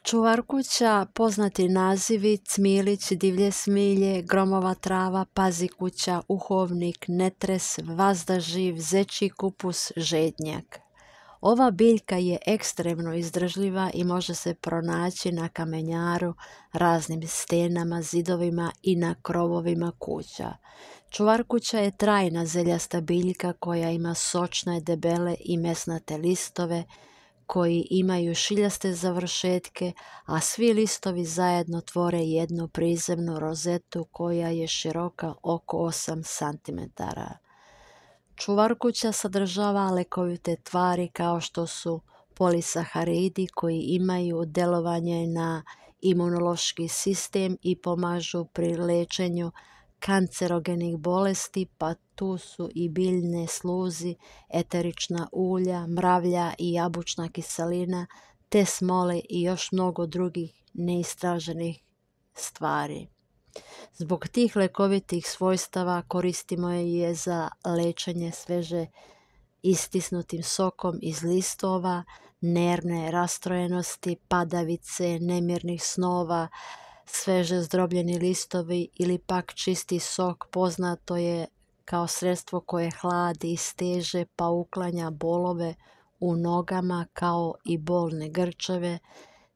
Čuvarkuća, poznati nazivi: cmilić, divlje smilje, gromova trava, pazikuća, uhovnik, netres, vazdaživ, zečji kupus, žednjak. Ova biljka je ekstremno izdržljiva i može se pronaći na kamenjaru, raznim stenama, zidovima i na krovovima kuća. Čuvarkuća je trajna zeljasta biljka koja ima sočne, debele i mesnate listove koji imaju šiljaste završetke, a svi listovi zajedno tvore jednu prizemnu rozetu koja je široka oko 8 cm. Čuvarkuća sadržava lekovite tvari kao što su polisaharidi koji imaju delovanje na imunološki sistem i pomažu pri lečenju kancerogenih bolesti, pa tu su i biljne sluzi, eterična ulja, mravlja i jabučna kiselina, te smole i još mnogo drugih neistraženih stvari. Zbog tih lekovitih svojstava koristimo je za lečenje sveže istisnutim sokom iz listova, nervne rastrojenosti, padavice, nemirnih snova. Sveže zdrobljeni listovi ili pak čisti sok poznato je kao sredstvo koje hladi i steže pa uklanja bolove u nogama kao i bolne grčeve,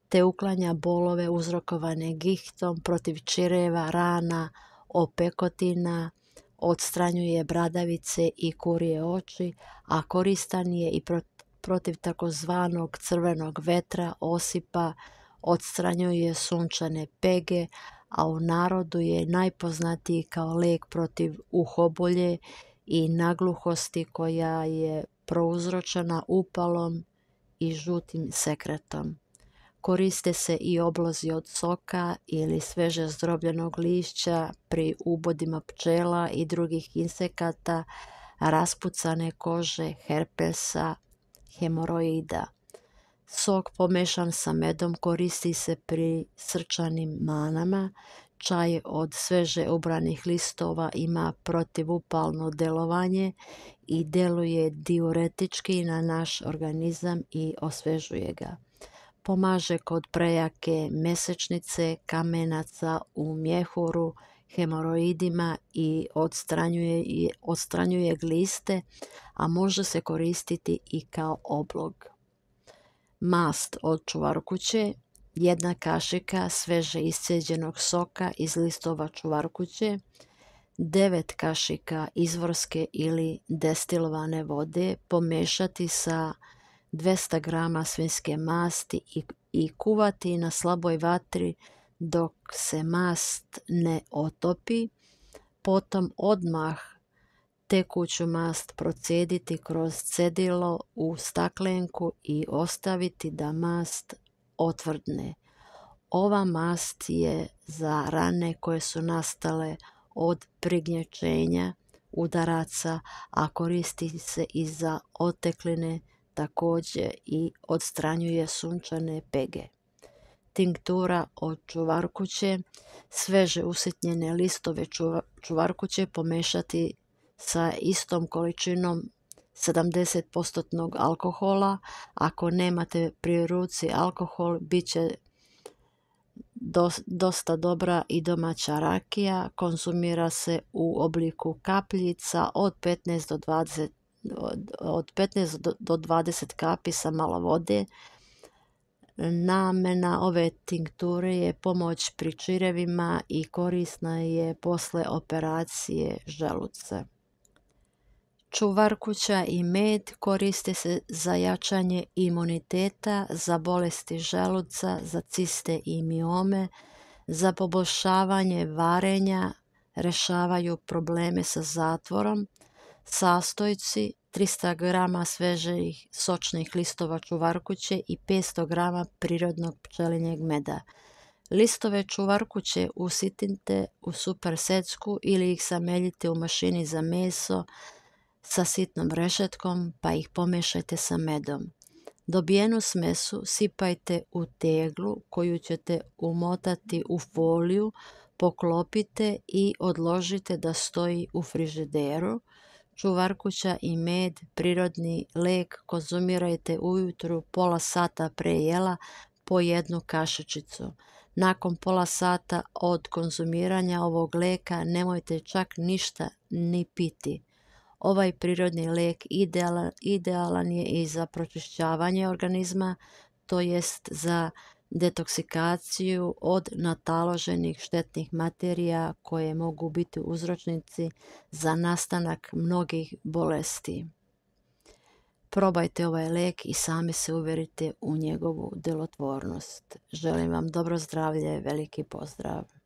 te uklanja bolove uzrokovane gihtom, protiv čireva, rana, opekotina, odstranjuje bradavice i kurje oči, a koristan je i protiv takozvanog crvenog vetra, osipa, odstranjuje sunčane pege, a u narodu je najpoznatiji kao lek protiv uhobolje i nagluhosti koja je prouzročena upalom i žutim sekretom. Koriste se i oblozi od soka ili sveže zdrobljenog lišća pri ubodima pčela i drugih insekata, raspucane kože, herpesa, hemoroida. Sok pomešan sa medom koristi se pri srčanim manama. Čaj od sveže ubranih listova ima protivupalno delovanje i deluje diuretički na naš organizam i osvežuje ga. Pomaže kod prejake mesečnice, kamenaca u mjehuru, hemoroidima i odstranjuje gliste, a može se koristiti i kao oblog. Mast od čuvarkuće: 1 kašika sveže isceđenog soka iz listova čuvarkuće, 9 kašika izvorske ili destilovane vode, pomešati sa 200 g svinjske masti i kuvati na slaboj vatri dok se mast ne otopi, potom odmah tekuću mast procediti kroz cedilo u staklenku i ostaviti da mast otvrdne. Ova mast je za rane koje su nastale od prignječenja, udaraca, a koristi se i za otekline, također i odstranjuje sunčane pege. Tinktura od čuvarkuće: sveže usitnjene listove čuvarkuće pomešati sa istom količinom 70% alkohola. Ako nemate pri ruci alkohol, bit će dosta dobra i domaća rakija. Konzumira se u obliku kapljica od 15 do 20 kapi sa malo vode. Namjena ove tinkture je pomoć pri čirevima i korisna je posle operacije želuca. Čuvarkuća i med koriste se za jačanje imuniteta, za bolesti želuca, za ciste i miome, za poboljšavanje varenja, rešavaju probleme sa zatvorom. Sastojci: 300 g svežih sočnih listova čuvarkuće i 500 g prirodnog pčelinjeg meda. Listove čuvarkuće usitnite u super secku ili ih sameljite u mašini za meso sa sitnom rešetkom pa ih pomešajte sa medom. Dobijenu smesu sipajte u teglu koju ćete umotati u foliju, poklopite i odložite da stoji u frižideru. Čuvarkuća i med, prirodni lek, konzumirajte ujutru pola sata pre jela po jednu kašičicu. Nakon pola sata od konzumiranja ovog lijeka nemojte čak ništa ni piti. Ovaj prirodni lijek idealan je i za pročišćavanje organizma, to jest za detoksikaciju od nataloženih štetnih materija koje mogu biti uzročnici za nastanak mnogih bolesti. Probajte ovaj lijek i sami se uvjerite u njegovu djelotvornost. Želim vam dobro zdravlje, veliki pozdrav!